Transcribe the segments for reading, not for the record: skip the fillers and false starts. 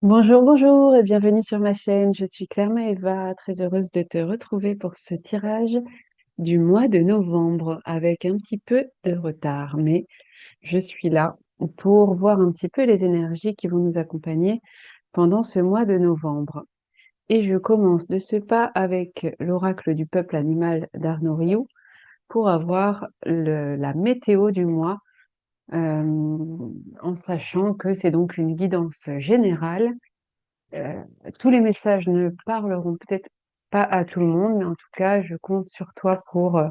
Bonjour, bonjour et bienvenue sur ma chaîne. Je suis Claire Maëva, très heureuse de te retrouver pour ce tirage du mois de novembre avec un petit peu de retard, mais je suis là pour voir un petit peu les énergies qui vont nous accompagner pendant ce mois de novembre. Et je commence de ce pas avec l'oracle du peuple animal d'Arnaud Rioux pour avoir la météo du mois, en sachant que c'est donc une guidance générale. Euh, Tous les messages ne parleront peut-être pas à tout le monde, mais en tout cas, je compte sur toi pour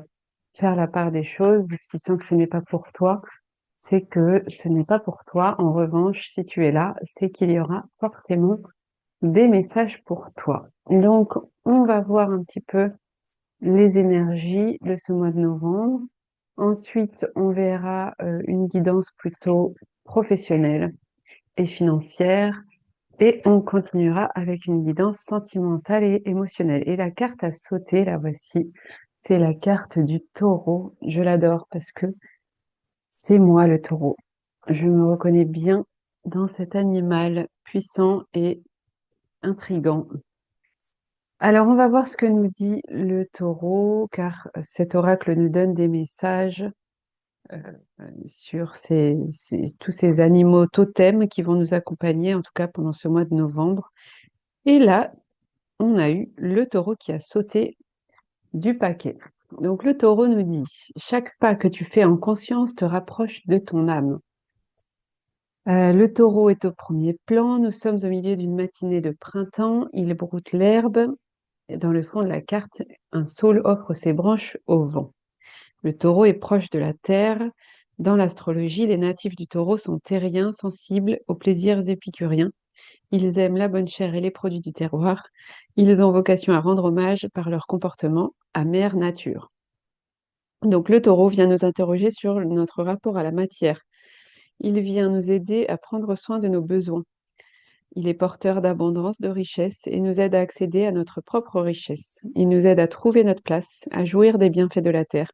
faire la part des choses. Si tu sens que ce n'est pas pour toi, c'est que ce n'est pas pour toi. En revanche, si tu es là, c'est qu'il y aura forcément des messages pour toi. Donc, on va voir un petit peu les énergies de ce mois de novembre. Ensuite, on verra une guidance plutôt professionnelle et financière. Et on continuera avec une guidance sentimentale et émotionnelle. Et la carte à sauter, la voici, c'est la carte du taureau. Je l'adore parce que c'est moi le taureau. Je me reconnais bien dans cet animal puissant et intrigant. Alors, on va voir ce que nous dit le taureau, car cet oracle nous donne des messages euh, sur tous ces animaux totems qui vont nous accompagner, en tout cas pendant ce mois de novembre. Et là, on a eu le taureau qui a sauté du paquet. Donc le taureau nous dit, chaque pas que tu fais en conscience te rapproche de ton âme. Le taureau est au premier plan, nous sommes au milieu d'une matinée de printemps, il broute l'herbe. Dans le fond de la carte, un saule offre ses branches au vent. Le taureau est proche de la terre. Dans l'astrologie, les natifs du taureau sont terriens, sensibles aux plaisirs épicuriens. Ils aiment la bonne chair et les produits du terroir. Ils ont vocation à rendre hommage par leur comportement à mère nature. Donc le taureau vient nous interroger sur notre rapport à la matière. Il vient nous aider à prendre soin de nos besoins. Il est porteur d'abondance, de richesse et nous aide à accéder à notre propre richesse. Il nous aide à trouver notre place, à jouir des bienfaits de la terre.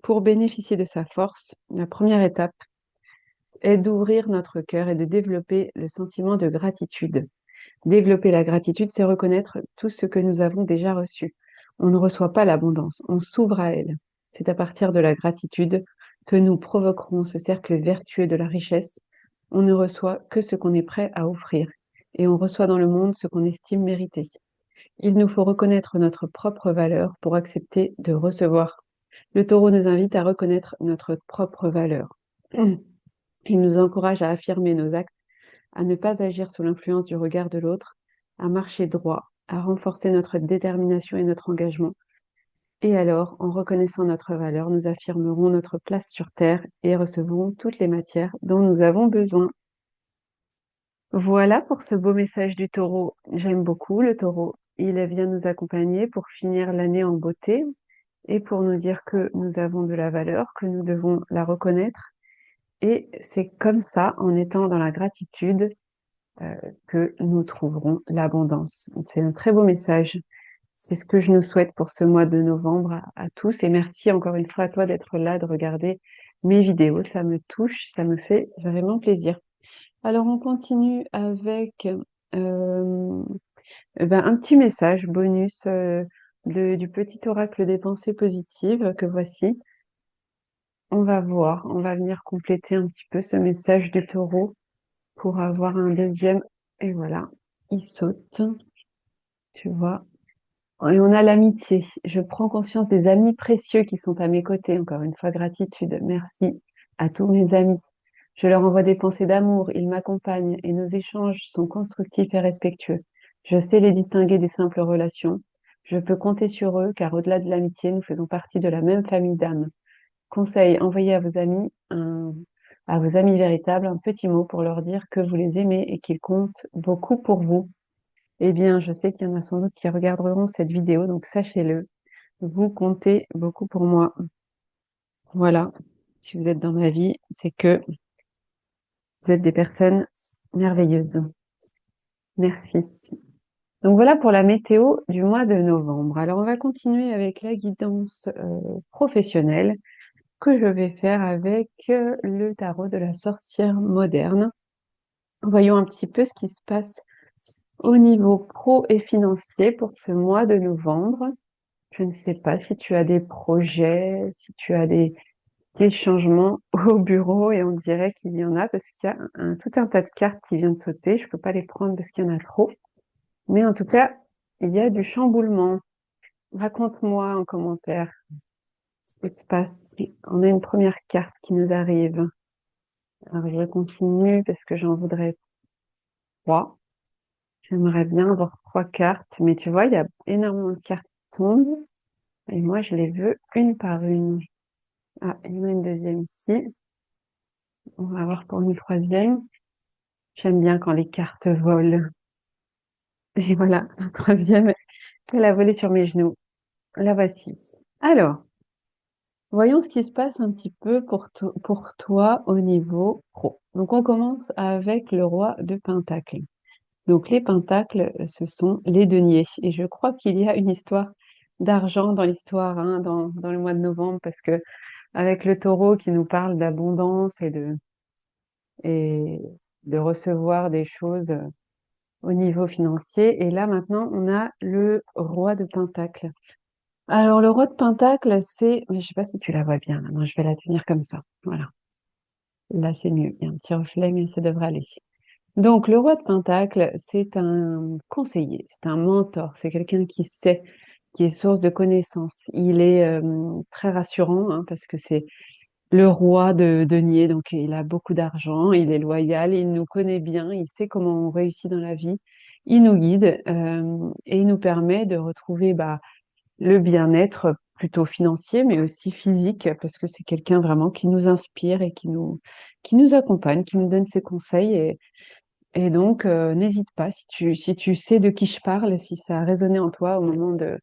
Pour bénéficier de sa force, la première étape est d'ouvrir notre cœur et de développer le sentiment de gratitude. Développer la gratitude, c'est reconnaître tout ce que nous avons déjà reçu. On ne reçoit pas l'abondance, on s'ouvre à elle. C'est à partir de la gratitude que nous provoquerons ce cercle vertueux de la richesse. On ne reçoit que ce qu'on est prêt à offrir, et on reçoit dans le monde ce qu'on estime mériter. Il nous faut reconnaître notre propre valeur pour accepter de recevoir. Le taureau nous invite à reconnaître notre propre valeur. Il nous encourage à affirmer nos actes, à ne pas agir sous l'influence du regard de l'autre, à marcher droit, à renforcer notre détermination et notre engagement. Et alors, en reconnaissant notre valeur, nous affirmerons notre place sur Terre et recevrons toutes les matières dont nous avons besoin. Voilà pour ce beau message du taureau. J'aime beaucoup le taureau. Il vient nous accompagner pour finir l'année en beauté et pour nous dire que nous avons de la valeur, que nous devons la reconnaître. Et c'est comme ça, en étant dans la gratitude, euh, que nous trouverons l'abondance. C'est un très beau message. C'est ce que je nous souhaite pour ce mois de novembre à tous. Et merci encore une fois à toi d'être là, de regarder mes vidéos. Ça me touche, ça me fait vraiment plaisir. Alors, on continue avec un petit message bonus du petit oracle des pensées positives que voici. On va voir, on va venir compléter un petit peu ce message du taureau pour avoir un deuxième. Et voilà, il saute, tu vois. Et on a l'amitié. Je prends conscience des amis précieux qui sont à mes côtés. Encore une fois, gratitude. Merci à tous mes amis. Je leur envoie des pensées d'amour. Ils m'accompagnent et nos échanges sont constructifs et respectueux. Je sais les distinguer des simples relations. Je peux compter sur eux car au-delà de l'amitié, nous faisons partie de la même famille d'âmes. Conseil, envoyez à vos amis véritables un petit mot pour leur dire que vous les aimez et qu'ils comptent beaucoup pour vous. Eh bien, je sais qu'il y en a sans doute qui regarderont cette vidéo, donc sachez-le, vous comptez beaucoup pour moi. Voilà, si vous êtes dans ma vie, c'est que vous êtes des personnes merveilleuses. Merci. Donc voilà pour la météo du mois de novembre. Alors on va continuer avec la guidance professionnelle que je vais faire avec le tarot de la sorcière moderne. Voyons un petit peu ce qui se passe Au niveau pro et financier pour ce mois de novembre, je ne sais pas si tu as des projets, si tu as des changements au bureau et on dirait qu'il y en a parce qu'il y a tout un tas de cartes qui viennent de sauter. Je peux pas les prendre parce qu'il y en a trop. Mais en tout cas, il y a du chamboulement. Raconte-moi en commentaire ce qui se passe. On a une première carte qui nous arrive. Alors, je continue parce que j'en voudrais trois. J'aimerais bien avoir trois cartes, mais tu vois, il y a énormément de cartes qui tombent et moi, je les veux une par une. Ah, il y en a une deuxième ici. On va voir pour une troisième. J'aime bien quand les cartes volent. Et voilà, la troisième, elle a volé sur mes genoux. La voici. Alors, voyons ce qui se passe un petit peu pour toi au niveau pro. Donc, on commence avec le roi de Pentacle. Donc, les pentacles, ce sont les deniers. Et je crois qu'il y a une histoire d'argent dans l'histoire, hein, dans le mois de novembre, parce que avec le taureau qui nous parle d'abondance et de recevoir des choses au niveau financier. Et là, maintenant, on a le roi de Pentacle. Alors, le roi de Pentacle, mais je sais pas si tu la vois bien. Maintenant, je vais la tenir comme ça. Voilà. Là, c'est mieux. Il y a un petit reflet, mais ça devrait aller. Donc, le roi de Pentacle, c'est un conseiller, c'est un mentor, c'est quelqu'un qui sait, qui est source de connaissances. Il est très rassurant, hein, parce que c'est le roi de denier, donc il a beaucoup d'argent, il est loyal, il nous connaît bien, il sait comment on réussit dans la vie. Il nous guide et il nous permet de retrouver le bien-être plutôt financier, mais aussi physique, parce que c'est quelqu'un vraiment qui nous inspire et qui nous accompagne, qui nous donne ses conseils. Et donc, n'hésite pas, si tu sais de qui je parle, si ça a résonné en toi au moment de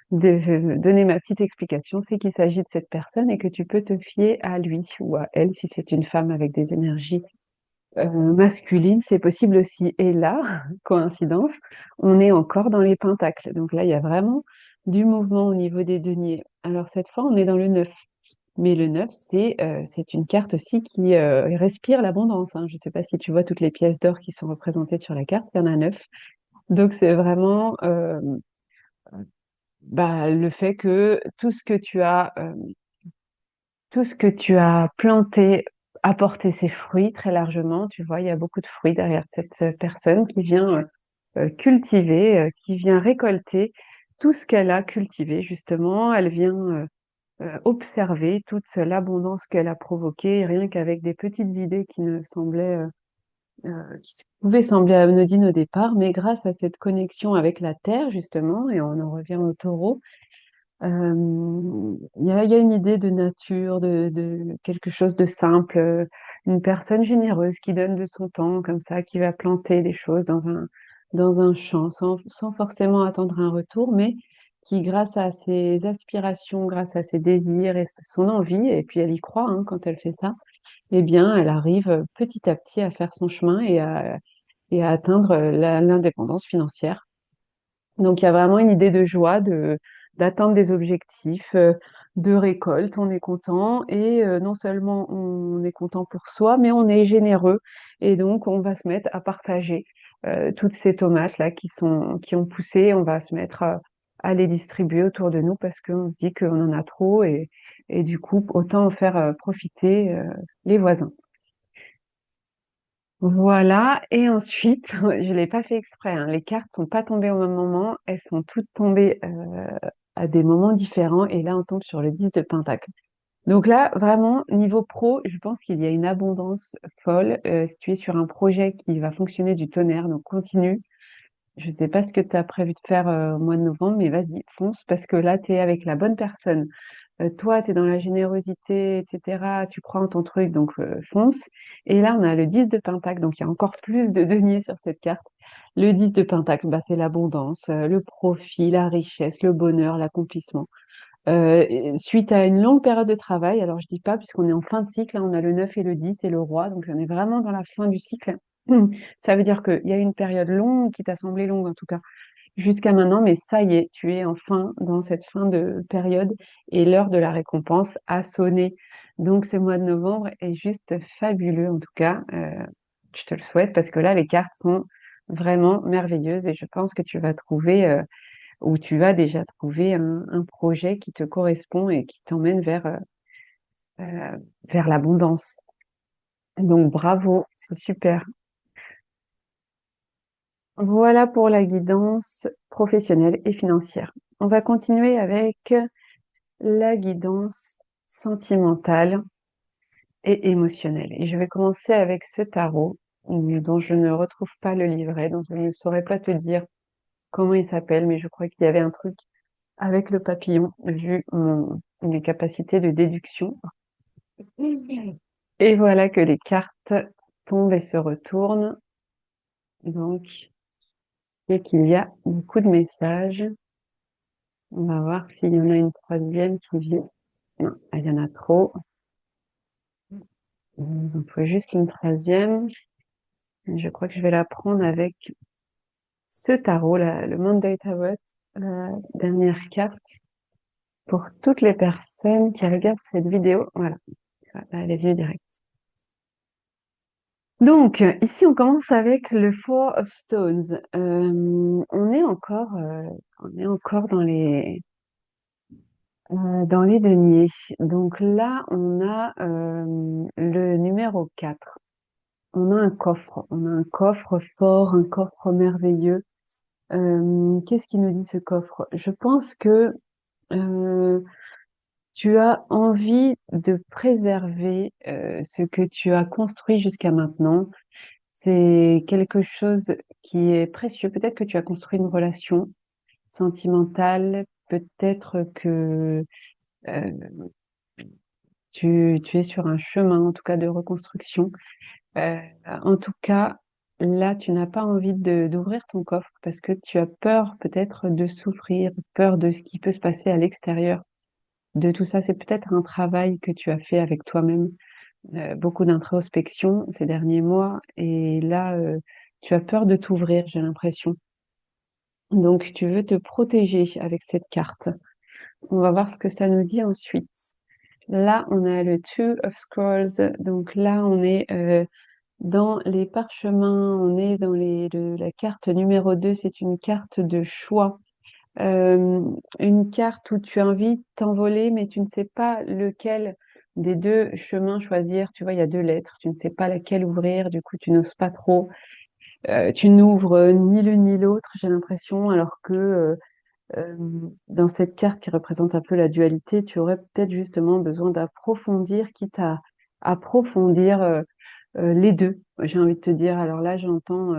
donner ma petite explication, c'est qu'il s'agit de cette personne et que tu peux te fier à lui ou à elle si c'est une femme avec des énergies masculines, c'est possible aussi. Et là, coïncidence, on est encore dans les pentacles. Donc là, il y a vraiment du mouvement au niveau des deniers. Alors cette fois, on est dans le 9. Mais le 9, c'est une carte aussi qui respire l'abondance, hein. Je ne sais pas si tu vois toutes les pièces d'or qui sont représentées sur la carte, il y en a 9. Donc c'est vraiment le fait que tout ce que tu as planté a porté ses fruits très largement. Tu vois, il y a beaucoup de fruits derrière cette personne qui vient cultiver, qui vient récolter tout ce qu'elle a cultivé, justement. Elle vient observer toute l'abondance qu'elle a provoquée, rien qu'avec des petites idées qui pouvaient sembler anodines au départ, mais grâce à cette connexion avec la terre, justement, et on en revient au taureau, il y a une idée de nature, de quelque chose de simple, une personne généreuse qui donne de son temps comme ça, qui va planter des choses dans un champ sans forcément attendre un retour, mais qui, grâce à ses aspirations, grâce à ses désirs et son envie, et puis elle y croit hein, quand elle fait ça, eh bien, elle arrive petit à petit à faire son chemin et à atteindre l'indépendance financière. Donc, il y a vraiment une idée de joie, d'atteindre des objectifs, de récolte. On est content et non seulement on est content pour soi, mais on est généreux et donc on va se mettre à partager toutes ces tomates là qui ont poussé. On va se mettre à les distribuer autour de nous parce qu'on se dit qu'on en a trop et du coup autant en faire profiter les voisins. Voilà, et ensuite, je l'ai pas fait exprès, hein, les cartes sont pas tombées au même moment, elles sont toutes tombées à des moments différents, et là on tombe sur le 10 de Pentacle. Donc là, vraiment, niveau pro, je pense qu'il y a une abondance folle. Si tu es sur un projet qui va fonctionner du tonnerre, donc continue. Je sais pas ce que tu as prévu de faire au mois de novembre, mais vas-y, fonce, parce que là, tu es avec la bonne personne. Toi, tu es dans la générosité, etc. Tu crois en ton truc, donc fonce. Et là, on a le 10 de Pentacle, donc il y a encore plus de deniers sur cette carte. Le 10 de Pentacle, c'est l'abondance, le profit, la richesse, le bonheur, l'accomplissement. Suite à une longue période de travail, alors je dis pas, puisqu'on est en fin de cycle, là, on a le 9 et le 10 et le roi, donc on est vraiment dans la fin du cycle. Ça veut dire qu'il y a une période longue qui t'a semblé longue en tout cas jusqu'à maintenant, mais ça y est, tu es enfin dans cette fin de période et l'heure de la récompense a sonné. Donc ce mois de novembre est juste fabuleux en tout cas. Je te le souhaite parce que là, les cartes sont vraiment merveilleuse et je pense que tu vas trouver, ou tu as déjà trouvé un projet qui te correspond et qui t'emmène vers l'abondance. Donc bravo, c'est super. Voilà pour la guidance professionnelle et financière. On va continuer avec la guidance sentimentale et émotionnelle. Et je vais commencer avec ce tarot dont je ne retrouve pas le livret, donc je ne saurais pas te dire comment il s'appelle, mais je crois qu'il y avait un truc avec le papillon, vu mes capacités de déduction. Et voilà que les cartes tombent et se retournent. Donc, et qu'il y a beaucoup de messages. On va voir s'il y en a une troisième qui vient. Non, il y en a trop. Il nous en faut juste une troisième. Je crois que je vais la prendre avec ce tarot, le Monday Tarot, la dernière carte pour toutes les personnes qui regardent cette vidéo. Voilà, là, elle est vue direct. Donc, ici, on commence avec le Four of Stones. On est encore dans les deniers. Donc là, on a le numéro 4. On a un coffre. On a un coffre fort, un coffre merveilleux. Qu'est-ce qui nous dit ce coffre? Je pense que euh, tu as envie de préserver ce que tu as construit jusqu'à maintenant. C'est quelque chose qui est précieux. Peut-être que tu as construit une relation sentimentale. Peut-être que euh, tu es sur un chemin, en tout cas, de reconstruction. Euh, En tout cas, là, tu n'as pas envie d'ouvrir ton coffre parce que tu as peur peut-être de souffrir, peur de ce qui peut se passer à l'extérieur de tout ça. C'est peut-être un travail que tu as fait avec toi-même, beaucoup d'introspection ces derniers mois et là, tu as peur de t'ouvrir, j'ai l'impression. Donc, tu veux te protéger avec cette carte. On va voir ce que ça nous dit ensuite. Là, on a le Two of Scrolls. Donc là, on est dans les parchemins, on est dans la carte numéro 2, c'est une carte de choix. Euh, une carte où tu as envie de t'envoler, mais tu ne sais pas lequel des deux chemins choisir. Tu vois, il y a deux lettres, tu ne sais pas laquelle ouvrir, du coup, tu n'oses pas trop. Tu n'ouvres ni l'une ni l'autre, j'ai l'impression, alors que euh, dans cette carte qui représente un peu la dualité, tu aurais peut-être justement besoin d'approfondir, quitte à approfondir les deux, j'ai envie de te dire. Alors là, j'entends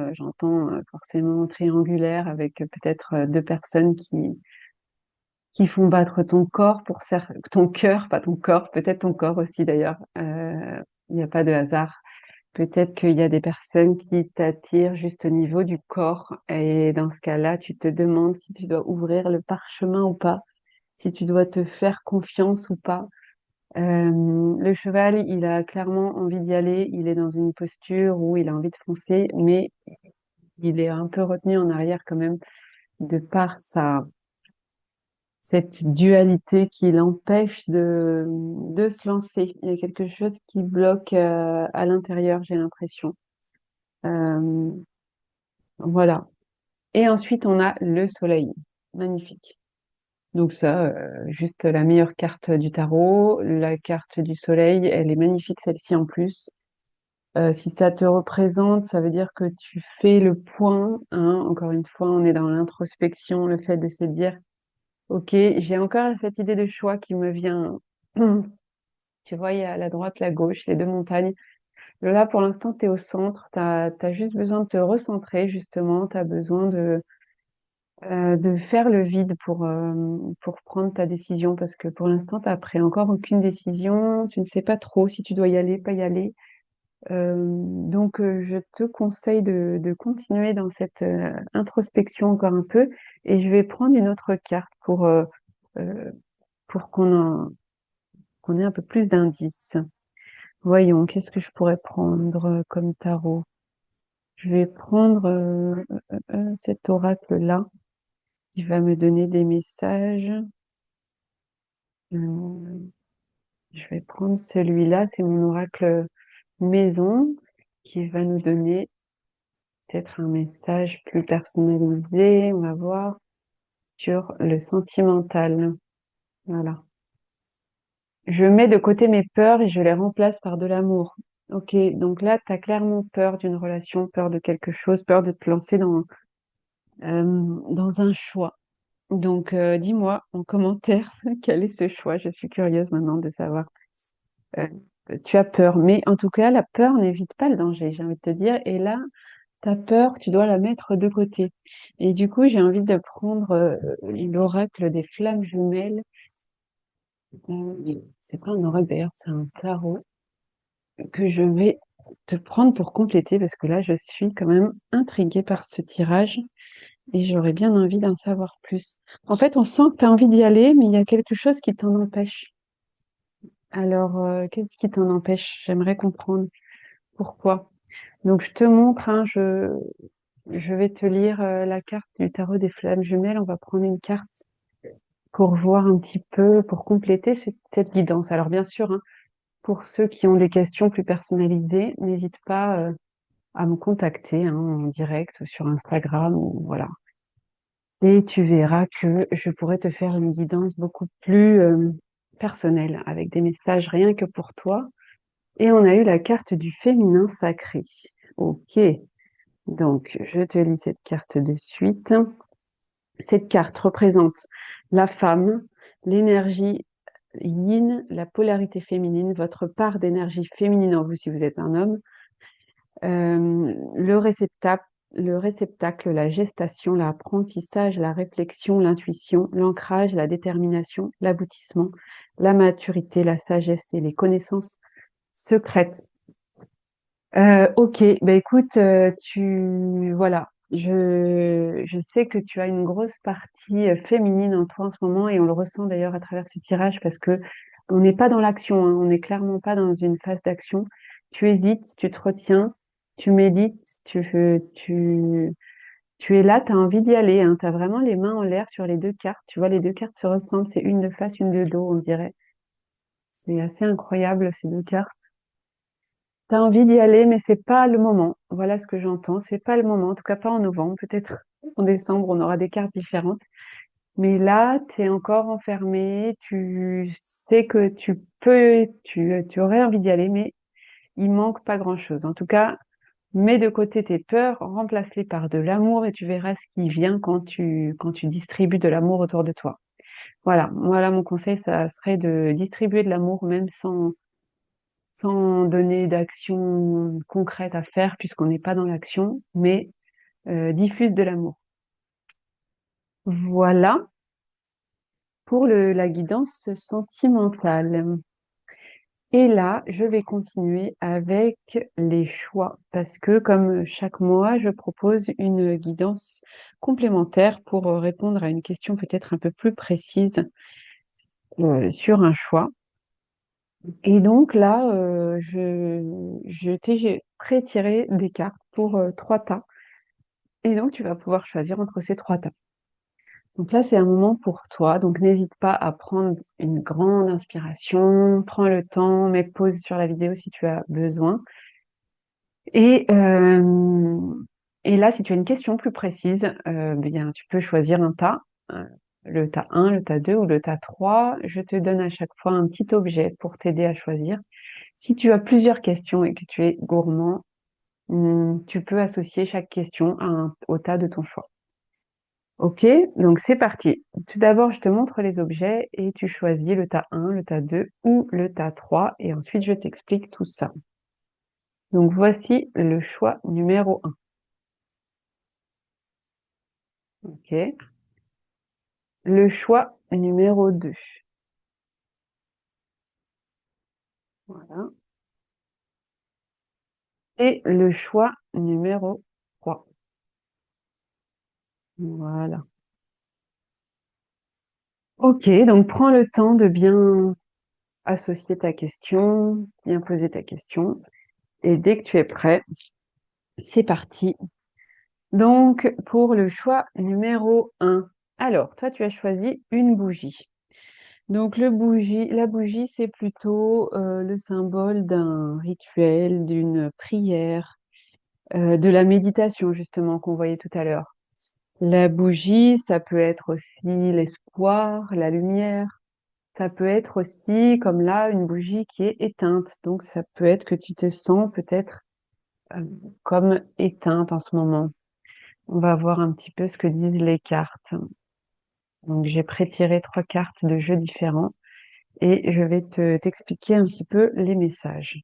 forcément triangulaire avec peut-être deux personnes qui font battre ton corps ton cœur, pas ton corps, peut-être ton corps aussi d'ailleurs. Il n'y a pas de hasard. Peut-être qu'il y a des personnes qui t'attirent juste au niveau du corps et dans ce cas-là, tu te demandes si tu dois ouvrir le parchemin ou pas, si tu dois te faire confiance ou pas. Le cheval, il a clairement envie d'y aller. Il est dans une posture où il a envie de foncer, mais il est un peu retenu en arrière quand même de par cette dualité qui l'empêche de se lancer. Il y a quelque chose qui bloque à l'intérieur, j'ai l'impression. Euh, voilà. Et ensuite, on a le soleil. Magnifique. Donc ça, juste la meilleure carte du tarot. La carte du soleil, elle est magnifique, celle-ci en plus. Si ça te représente, ça veut dire que tu fais le point, hein. Encore une fois, on est dans l'introspection, le fait de se dire, OK, j'ai encore cette idée de choix qui me vient. Tu vois, il y a la droite, la gauche, les deux montagnes. Là, pour l'instant, tu es au centre. Tu as juste besoin de te recentrer, justement. Tu as besoin de faire le vide pour prendre ta décision parce que pour l'instant, tu n'as pris encore aucune décision. Tu ne sais pas trop si tu dois y aller, pas y aller. Donc, je te conseille de continuer dans cette introspection encore un peu et je vais prendre une autre carte euh, pour qu'on ait un peu plus d'indices. Voyons, qu'est-ce que je pourrais prendre comme tarot? Je vais prendre cet oracle-là qui va me donner des messages. Euh, je vais prendre celui-là, c'est mon oracle maison qui va nous donner peut-être un message plus personnalisé, on va voir, sur le sentimental. Voilà. Je mets de côté mes peurs et je les remplace par de l'amour. Ok, donc là, tu as clairement peur d'une relation, peur de quelque chose, peur de te lancer dans un choix. Donc, dis-moi en commentaire quel est ce choix. Je suis curieuse maintenant de savoir. Euh, Tu as peur, mais en tout cas, la peur n'évite pas le danger, j'ai envie de te dire. Et là, ta peur, tu dois la mettre de côté. Et du coup, j'ai envie de prendre l'oracle des flammes jumelles. C'est pas un oracle d'ailleurs, c'est un tarot que je vais te prendre pour compléter parce que là, je suis quand même intriguée par ce tirage et j'aurais bien envie d'en savoir plus. En fait, on sent que tu as envie d'y aller, mais il y a quelque chose qui t'en empêche. Alors, qu'est-ce qui t'en empêche? J'aimerais comprendre pourquoi. Donc, je te montre, hein, je vais te lire la carte du tarot des flammes jumelles. On va prendre une carte pour voir un petit peu, pour compléter cette guidance. Alors, bien sûr, hein, pour ceux qui ont des questions plus personnalisées, n'hésite pas à me contacter hein, en direct ou sur Instagram ou voilà. Et tu verras que je pourrais te faire une guidance beaucoup plus personnelle avec des messages rien que pour toi. Et on a eu la carte du féminin sacré. Ok, donc je te lis cette carte de suite. Cette carte représente la femme, l'énergie yin, la polarité féminine, votre part d'énergie féminine en vous si vous êtes un homme, le réceptacle, la gestation, l'apprentissage, la réflexion, l'intuition, l'ancrage, la détermination, l'aboutissement, la maturité, la sagesse et les connaissances secrètes. Ok, bah écoute, voilà, je sais que tu as une grosse partie féminine en toi en ce moment et on le ressent d'ailleurs à travers ce tirage parce que on n'est pas dans l'action, hein, on n'est clairement pas dans une phase d'action. Tu hésites, tu te retiens, tu médites, tu es là, tu as envie d'y aller, hein, tu as vraiment les mains en l'air sur les deux cartes. Tu vois, les deux cartes se ressemblent, c'est une de face, une de dos, on dirait. C'est assez incroyable ces deux cartes. T'as envie d'y aller, mais c'est pas le moment. Voilà ce que j'entends. C'est pas le moment. En tout cas, pas en novembre. Peut-être en décembre, on aura des cartes différentes. Mais là, tu es encore enfermé. Tu sais que tu aurais envie d'y aller, mais il manque pas grand-chose. En tout cas, mets de côté tes peurs, remplace-les par de l'amour et tu verras ce qui vient quand tu distribues de l'amour autour de toi. Voilà, mon conseil, ça serait de distribuer de l'amour même sans donner d'action concrète à faire puisqu'on n'est pas dans l'action, mais diffuse de l'amour. Voilà pour la guidance sentimentale. Et là, je vais continuer avec les choix parce que comme chaque mois, je propose une guidance complémentaire pour répondre à une question peut-être un peu plus précise sur un choix. Et donc là, je t'ai pré-tiré des cartes pour trois tas. Et donc, tu vas pouvoir choisir entre ces trois tas. Donc là, c'est un moment pour toi. Donc, n'hésite pas à prendre une grande inspiration. Prends le temps, mets pause sur la vidéo si tu as besoin. Et, euh, et là, si tu as une question plus précise, bien, tu peux choisir un tas. Le tas 1, le tas 2 ou le tas 3. Je te donne à chaque fois un petit objet pour t'aider à choisir. Si tu as plusieurs questions et que tu es gourmand, tu peux associer chaque question au tas de ton choix. Ok, donc c'est parti. Tout d'abord, je te montre les objets et tu choisis le tas 1, le tas 2 ou le tas 3 et ensuite je t'explique tout ça. Donc voici le choix numéro 1. Ok. Le choix numéro 2. Voilà. Et le choix numéro 3. Voilà. Ok, donc prends le temps de bien associer ta question, bien poser ta question. Et dès que tu es prêt, c'est parti. Donc, pour le choix numéro 1. Alors, toi, tu as choisi une bougie. Donc, la bougie, c'est plutôt le symbole d'un rituel, d'une prière, de la méditation justement qu'on voyait tout à l'heure. La bougie, ça peut être aussi l'espoir, la lumière. Ça peut être aussi, comme là, une bougie qui est éteinte. Donc, ça peut être que tu te sens peut-être euh, comme éteinte en ce moment. On va voir un petit peu ce que disent les cartes. Donc, j'ai pré-tiré 3 cartes de jeux différents et je vais t'expliquer un petit peu les messages.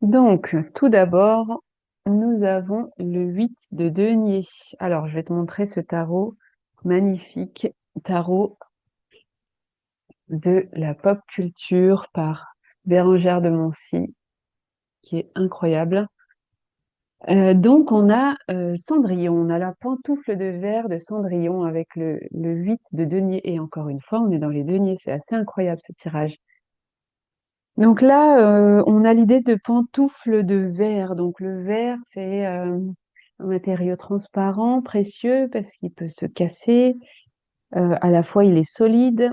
Donc, tout d'abord, nous avons le 8 de denier. Alors, je vais te montrer ce tarot magnifique, tarot de la pop culture par Bérengère de Moncy, qui est incroyable. Donc, on a Cendrillon, on a la pantoufle de verre de Cendrillon avec le 8 de denier. Et encore une fois, on est dans les deniers, c'est assez incroyable ce tirage. Donc là, on a l'idée de pantoufle de verre. Donc le verre, c'est un matériau transparent, précieux, parce qu'il peut se casser. À la fois, il est solide.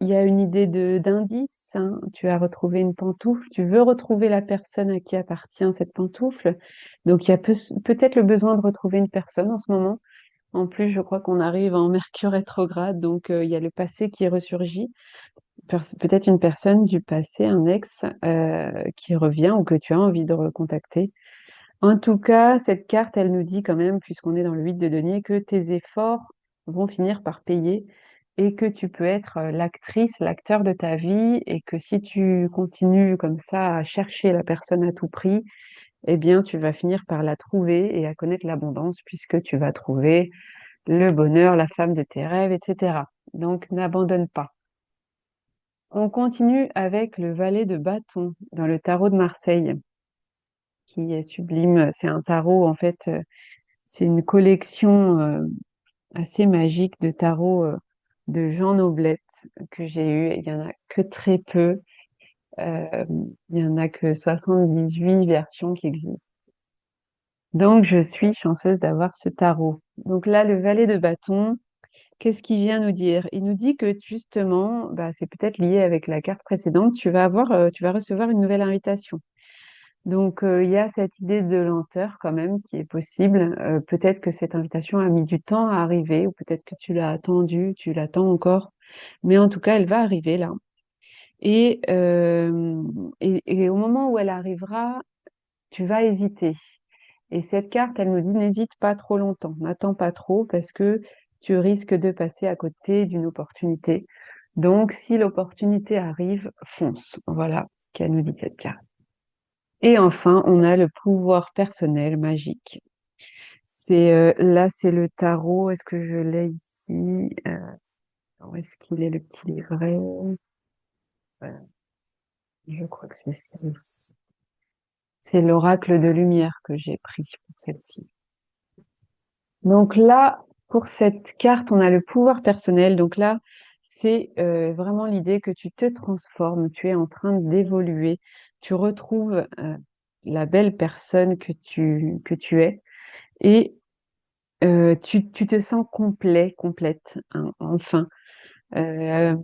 Il y a une idée d'indice, hein. Tu as retrouvé une pantoufle. Tu veux retrouver la personne à qui appartient cette pantoufle. Donc il y a peut-être le besoin de retrouver une personne en ce moment. En plus, je crois qu'on arrive en Mercure rétrograde, donc il y a le passé qui ressurgit. Peut-être une personne du passé, un ex qui revient ou que tu as envie de recontacter. En tout cas, cette carte, elle nous dit quand même, puisqu'on est dans le 8 de denier, que tes efforts vont finir par payer et que tu peux être l'actrice, l'acteur de ta vie et que si tu continues comme ça à chercher la personne à tout prix, eh bien, tu vas finir par la trouver et à connaître l'abondance puisque tu vas trouver le bonheur, la femme de tes rêves, etc. Donc, n'abandonne pas. On continue avec le valet de bâton dans le tarot de Marseille, qui est sublime. C'est un tarot, en fait, c'est une collection assez magique de tarots de Jean Noblette que j'ai eu. Il y en a que très peu. Euh, il y en a que 78 versions qui existent. Donc, je suis chanceuse d'avoir ce tarot. Donc là, le valet de bâton, qu'est-ce qu'il vient nous dire? Il nous dit que justement, bah, c'est peut-être lié avec la carte précédente, tu vas recevoir une nouvelle invitation. Donc, il y a cette idée de lenteur quand même qui est possible. Peut-être que cette invitation a mis du temps à arriver, ou peut-être que tu l'as attendue, tu l'attends encore. Mais en tout cas, elle va arriver là. Et, et au moment où elle arrivera, tu vas hésiter. Et cette carte, elle nous dit n'hésite pas trop longtemps, n'attends pas trop parce que tu risques de passer à côté d'une opportunité. Donc, si l'opportunité arrive, fonce. Voilà ce qu'elle nous dit cette carte. Et enfin, on a le pouvoir personnel magique. Là, c'est le tarot. Est-ce que je l'ai ici? Où est-ce qu'il est le petit livret? Je crois que c'est ici. C'est l'oracle de lumière que j'ai pris pour celle-ci. Donc là, pour cette carte, on a le pouvoir personnel. Donc là, c'est vraiment l'idée que tu te transformes, tu es en train d'évoluer, tu retrouves la belle personne que tu es et tu te sens complet, complète, hein, enfin. Euh,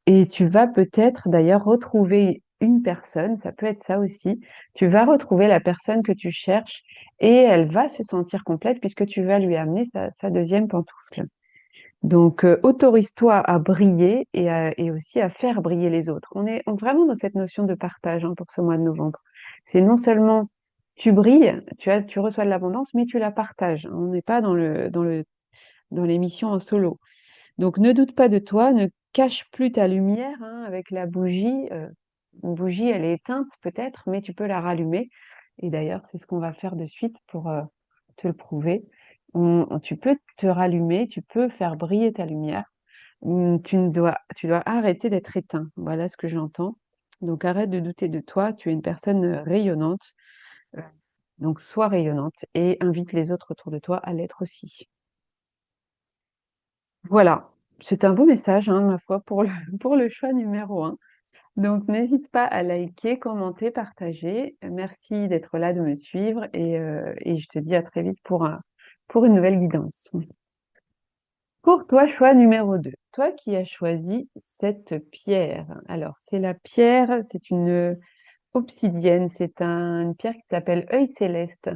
et tu vas peut-être d'ailleurs retrouver une personne, ça peut être ça aussi. Tu vas retrouver la personne que tu cherches et elle va se sentir complète puisque tu vas lui amener sa deuxième pantoufle. Donc, autorise-toi à briller et aussi à faire briller les autres. On est vraiment dans cette notion de partage hein, pour ce mois de novembre. C'est non seulement tu brilles, tu reçois de l'abondance, mais tu la partages. On n'est pas dans l'émission en solo. Donc, ne doute pas de toi, ne cache plus ta lumière hein, avec la bougie. Une bougie, elle est éteinte peut-être, mais tu peux la rallumer. Et d'ailleurs, c'est ce qu'on va faire de suite pour te le prouver. Tu peux te rallumer, tu peux faire briller ta lumière. Tu dois arrêter d'être éteint. Voilà ce que j'entends. Donc, arrête de douter de toi. Tu es une personne rayonnante. Euh, Donc, sois rayonnante et invite les autres autour de toi à l'être aussi. Voilà, c'est un beau message, hein, ma foi, pour pour le choix numéro un. Donc, n'hésite pas à liker, commenter, partager. Merci d'être là, de me suivre et je te dis à très vite pour une nouvelle guidance. Pour toi, choix numéro 2. Toi qui as choisi cette pierre. Alors, c'est la pierre, c'est une obsidienne, une pierre qui s'appelle œil céleste.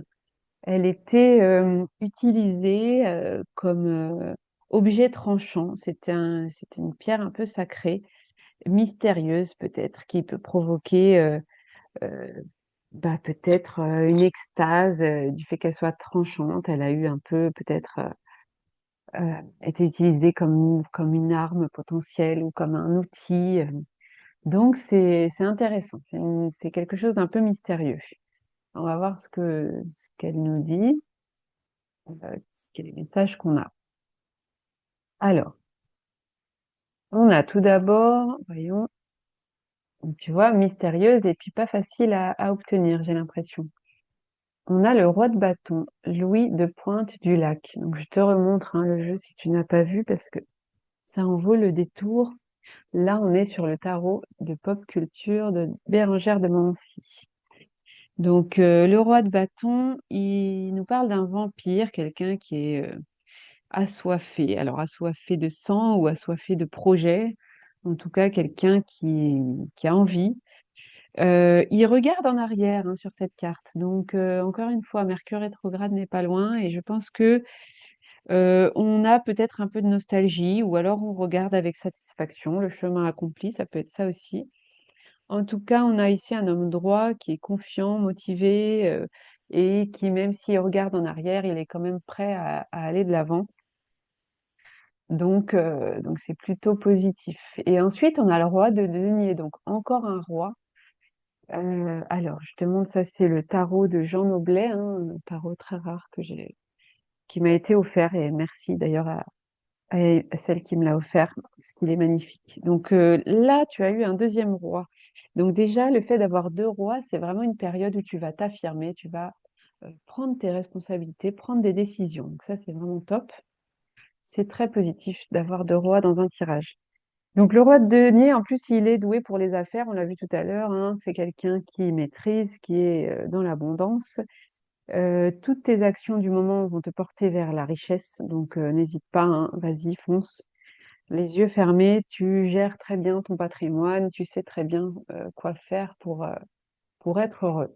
Elle était utilisée comme objet tranchant. C'était une pierre un peu sacrée, mystérieuse peut-être, qui peut provoquer euh, peut-être une extase du fait qu'elle soit tranchante. Elle a eu un peu peut-être été utilisée comme une arme potentielle ou comme un outil. Donc c'est intéressant. C'est quelque chose d'un peu mystérieux. On va voir ce qu'elle nous dit, quel est le message qu'on a. Alors, on a tout d'abord, voyons, tu vois, mystérieuse et puis pas facile à obtenir, j'ai l'impression. On a le roi de bâton, Louis de Pointe-du-Lac. Donc, je te remontre hein, le jeu si tu n'as pas vu parce que ça en vaut le détour. Là, on est sur le tarot de pop culture de Bérengère de Nancy. Donc, le roi de bâton, il nous parle d'un vampire, quelqu'un qui est assoiffé. Alors, assoiffé de sang ou assoiffé de projet. En tout cas, quelqu'un qui a envie. Il regarde en arrière hein, sur cette carte. Donc, encore une fois, Mercure rétrograde n'est pas loin et je pense que on a peut-être un peu de nostalgie ou alors on regarde avec satisfaction le chemin accompli. Ça peut être ça aussi. En tout cas, on a ici un homme droit qui est confiant, motivé et qui, même s'il regarde en arrière, il est quand même prêt à aller de l'avant. Donc c'est plutôt positif. Et ensuite, on a le roi de denier, donc encore un roi. Alors, je te montre, ça c'est le tarot de Jean Noblet, hein, un tarot très rare qui m'a été offert et merci d'ailleurs à celle qui me l'a offert, parce qu'il est magnifique. Donc là, tu as eu un deuxième roi. Donc déjà, le fait d'avoir deux rois, c'est vraiment une période où tu vas t'affirmer, tu vas prendre tes responsabilités, prendre des décisions. Donc ça, c'est vraiment top. C'est très positif d'avoir deux rois dans un tirage. Donc le roi de denier, en plus, il est doué pour les affaires, on l'a vu tout à l'heure, hein, c'est quelqu'un qui maîtrise, qui est dans l'abondance. Toutes tes actions du moment vont te porter vers la richesse, donc n'hésite pas, hein, vas-y, fonce. Les yeux fermés, tu gères très bien ton patrimoine, tu sais très bien quoi faire pour être heureux.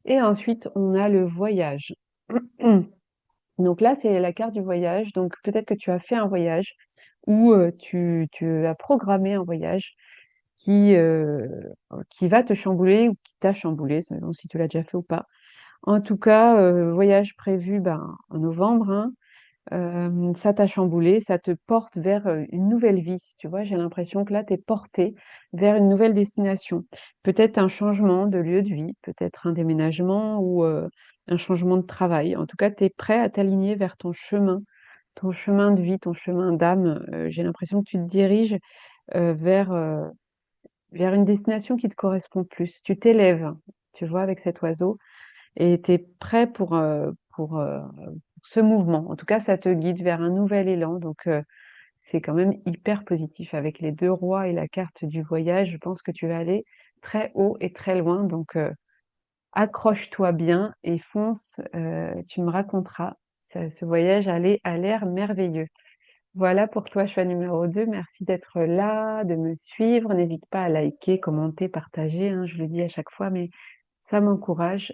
Et ensuite, on a le voyage. Donc là, c'est la carte du voyage. Donc peut-être que tu as fait un voyage ou tu as programmé un voyage qui, euh, qui va te chambouler ou qui t'a chamboulé, selon si tu l'as déjà fait ou pas. En tout cas, voyage prévu en novembre, hein. Ça t'a chamboulé, ça te porte vers une nouvelle vie. Tu vois, j'ai l'impression que là, tu es porté vers une nouvelle destination. Peut-être un changement de lieu de vie, peut-être un déménagement ou un changement de travail. En tout cas, tu es prêt à t'aligner vers ton chemin de vie, ton chemin d'âme. J'ai l'impression que tu te diriges vers, vers une destination qui te correspond plus. Tu t'élèves, tu vois, avec cet oiseau, et tu es prêt pour ce mouvement. En tout cas, ça te guide vers un nouvel élan. Donc, c'est quand même hyper positif. Avec les deux rois et la carte du voyage, je pense que tu vas aller très haut et très loin. Donc, accroche-toi bien et fonce. Tu me raconteras. Ce voyage a l'air merveilleux. Voilà pour toi, choix numéro 2. Merci d'être là, de me suivre. N'hésite pas à liker, commenter, partager, hein, je le dis à chaque fois, mais ça m'encourage.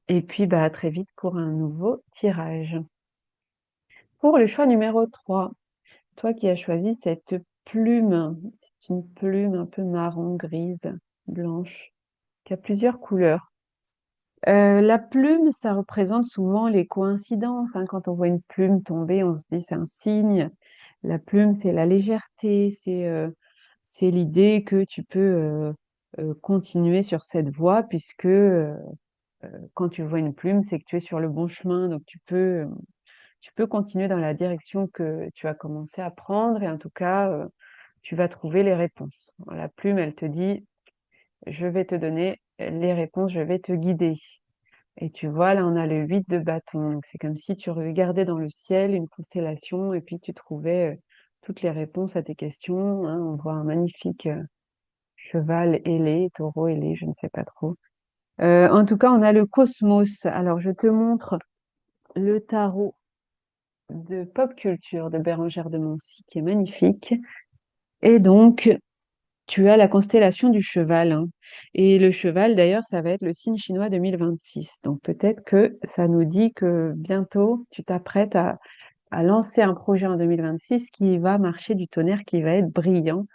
Et puis, à très vite pour un nouveau tirage. Pour le choix numéro 3, toi qui as choisi cette plume, c'est une plume un peu marron, grise, blanche, qui a plusieurs couleurs. La plume, ça représente souvent les coïncidences, hein. Quand on voit une plume tomber, on se dit c'est un signe. La plume, c'est la légèreté, c'est l'idée que tu peux continuer sur cette voie puisque quand tu vois une plume, c'est que tu es sur le bon chemin, donc tu peux continuer dans la direction que tu as commencé à prendre et en tout cas, tu vas trouver les réponses. La plume, elle te dit, je vais te donner les réponses, je vais te guider. Et tu vois, là, on a le 8 de bâton. Donc, c'est comme si tu regardais dans le ciel une constellation et puis tu trouvais toutes les réponses à tes questions, hein. On voit un magnifique cheval ailé, taureau ailé, je ne sais pas trop. En tout cas, on a le cosmos. Alors, je te montre le tarot de pop culture de Bérengère de Moncy, qui est magnifique. Et donc, Tu as la constellation du cheval, hein. Et le cheval, d'ailleurs, ça va être le signe chinois 2026. Donc peut-être que ça nous dit que bientôt, tu t'apprêtes à lancer un projet en 2026 qui va marcher du tonnerre, qui va être brillant,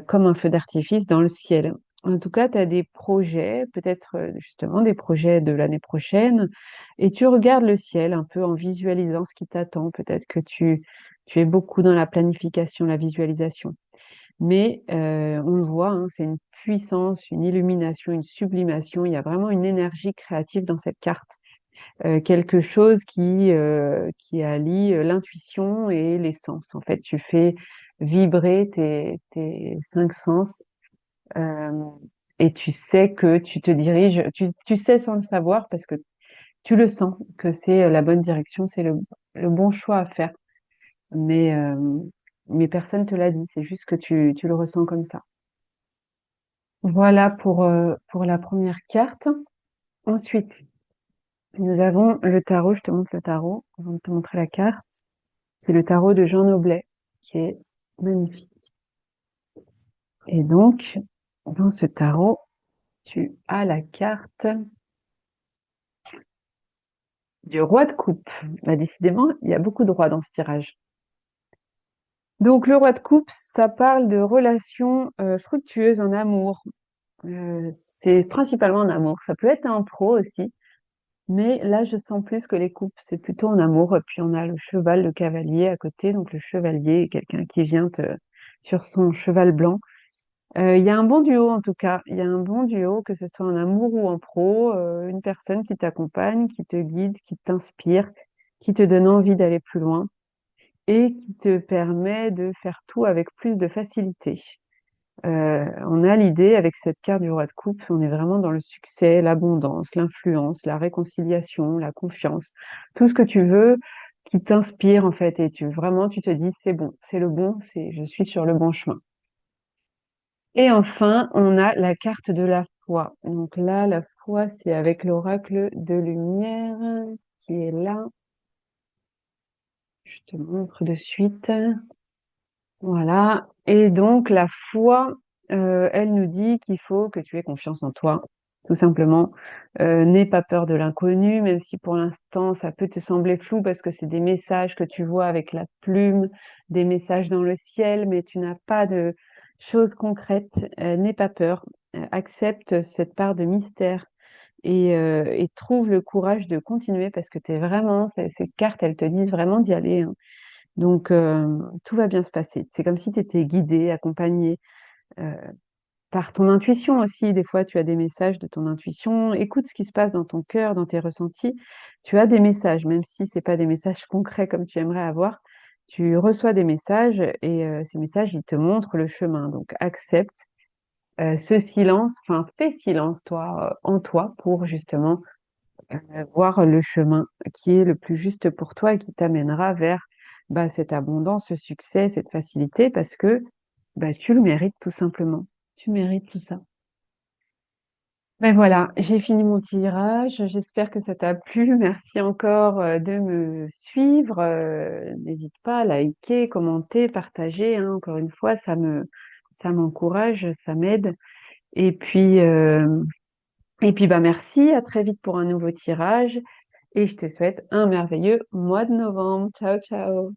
comme un feu d'artifice dans le ciel. En tout cas, tu as des projets, peut-être justement des projets de l'année prochaine, et tu regardes le ciel un peu en visualisant ce qui t'attend. Peut-être que tu es beaucoup dans la planification, la visualisation. Mais on le voit, hein, c'est une puissance, une illumination, une sublimation. Il y a vraiment une énergie créative dans cette carte. Quelque chose qui allie l'intuition et les sens. En fait, tu fais vibrer tes cinq sens euh, et tu sais que tu te diriges, tu sais sans le savoir parce que tu le sens que c'est la bonne direction, c'est le bon choix à faire. Mais, euh, mais personne te l'a dit, c'est juste que tu le ressens comme ça. Voilà pour la première carte. Ensuite, nous avons le tarot. Je te montre le tarot avant de te montrer la carte. C'est le tarot de Jean Noblet qui est magnifique. Et donc, dans ce tarot, tu as la carte du roi de coupe. Bah, décidément, il y a beaucoup de rois dans ce tirage. Donc, le roi de coupe, ça parle de relations fructueuses en amour. C'est principalement en amour. Ça peut être un pro aussi. Mais là, je sens plus que les coupes, c'est plutôt en amour. Et puis, on a le cheval, le cavalier à côté. Donc, le chevalier est quelqu'un qui vient sur son cheval blanc. Il y a un bon duo, en tout cas. Il y a un bon duo, que ce soit en amour ou en pro. Une personne qui t'accompagne, qui te guide, qui t'inspire, qui te donne envie d'aller plus loin et qui te permet de faire tout avec plus de facilité. On a l'idée avec cette carte du roi de coupe, on est vraiment dans le succès, l'abondance, l'influence, la réconciliation, la confiance, tout ce que tu veux qui t'inspire en fait et vraiment tu te dis c'est bon, c'est le bon, je suis sur le bon chemin. Et enfin, on a la carte de la foi. Donc là, la foi, c'est avec l'oracle de lumière qui est là. Je te montre de suite. Voilà. Et donc, la foi, elle nous dit qu'il faut que tu aies confiance en toi, tout simplement. N'aie pas peur de l'inconnu, même si pour l'instant, ça peut te sembler flou parce que c'est des messages que tu vois avec la plume, des messages dans le ciel, mais tu n'as pas de choses concrètes. N'aie pas peur. Accepte cette part de mystère et trouve le courage de continuer parce que t'es vraiment, ces cartes, elles te disent vraiment d'y aller, hein. Donc, tout va bien se passer. C'est comme si tu étais guidé, accompagné euh, par ton intuition aussi. Des fois, tu as des messages de ton intuition. Écoute ce qui se passe dans ton cœur, dans tes ressentis. Tu as des messages, même si c'est pas des messages concrets comme tu aimerais avoir. Tu reçois des messages et ces messages, ils te montrent le chemin. Donc, accepte ce silence, enfin, fais silence, toi, en toi, pour justement voir le chemin qui est le plus juste pour toi et qui t'amènera vers bah, cette abondance, ce succès, cette facilité, parce que bah, tu le mérites tout simplement. Tu mérites tout ça. Ben voilà, j'ai fini mon tirage. J'espère que ça t'a plu. Merci encore de me suivre. N'hésite pas à liker, commenter, partager, hein. Encore une fois, ça m'encourage, ça m'aide. Et puis, euh, et puis, bah, merci. À très vite pour un nouveau tirage. Et je te souhaite un merveilleux mois de novembre. Ciao, ciao.